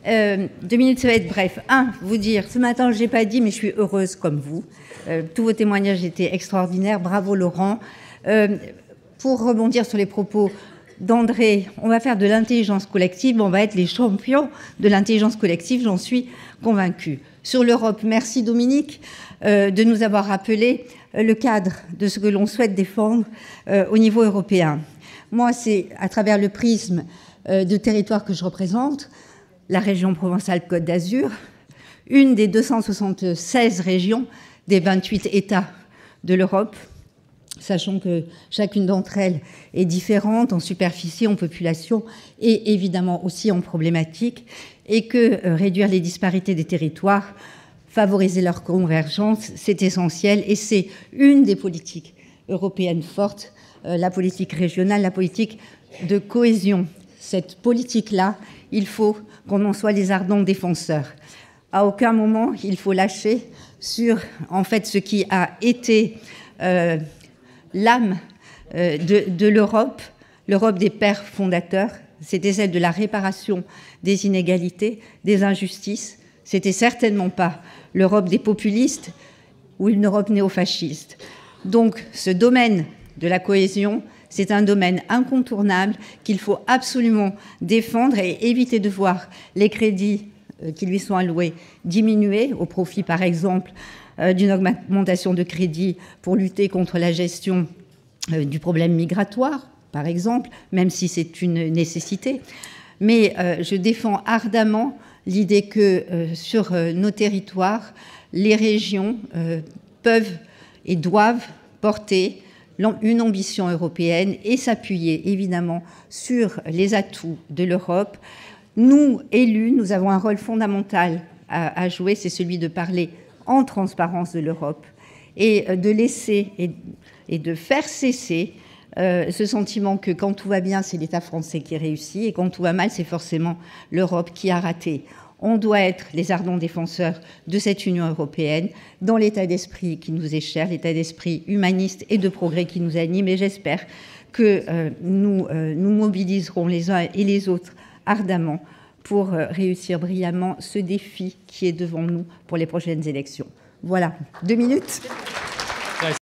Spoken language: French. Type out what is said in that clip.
2 minutes, ça va être bref. Vous dire, ce matin, je n'ai pas dit, mais je suis heureuse comme vous. Tous vos témoignages étaient extraordinaires. Bravo, Laurent. Pour rebondir sur les propos d'André, on va faire de l'intelligence collective. On va être les champions de l'intelligence collective, j'en suis convaincue. Sur l'Europe, merci Dominique de nous avoir rappelé le cadre de ce que l'on souhaite défendre au niveau européen. Moi, c'est à travers le prisme de territoire que je représente, la région Provence-Alpes-Côte d'Azur, une des 276 régions des 28 États de l'Europe, sachant que chacune d'entre elles est différente en superficie, en population et évidemment aussi en problématique, et que réduire les disparités des territoires, favoriser leur convergence, c'est essentiel et c'est une des politiques européennes fortes, la politique régionale, la politique de cohésion. Cette politique-là, il faut qu'on en soit les ardents défenseurs. À aucun moment, il faut lâcher sur, en fait, ce qui a été l'âme de l'Europe, l'Europe des pères fondateurs. C'était celle de la réparation des inégalités, des injustices. C'était certainement pas l'Europe des populistes ou une Europe néofasciste. Donc, ce domaine de la cohésion, c'est un domaine incontournable qu'il faut absolument défendre et éviter de voir les crédits qui lui sont alloués diminuer au profit, par exemple, d'une augmentation de crédits pour lutter contre la gestion du problème migratoire, par exemple, même si c'est une nécessité. Mais je défends ardemment l'idée que sur nos territoires, les régions peuvent et doivent porter une ambition européenne et s'appuyer évidemment sur les atouts de l'Europe. Nous, élus, nous avons un rôle fondamental à jouer, c'est celui de parler en transparence de l'Europe et de laisser et de faire cesser ce sentiment que quand tout va bien, c'est l'État français qui réussit et quand tout va mal, c'est forcément l'Europe qui a raté. On doit être les ardents défenseurs de cette Union européenne dans l'état d'esprit qui nous est cher, l'état d'esprit humaniste et de progrès qui nous anime. Et j'espère que nous mobiliserons les uns et les autres ardemment pour réussir brillamment ce défi qui est devant nous pour les prochaines élections. Voilà, 2 minutes.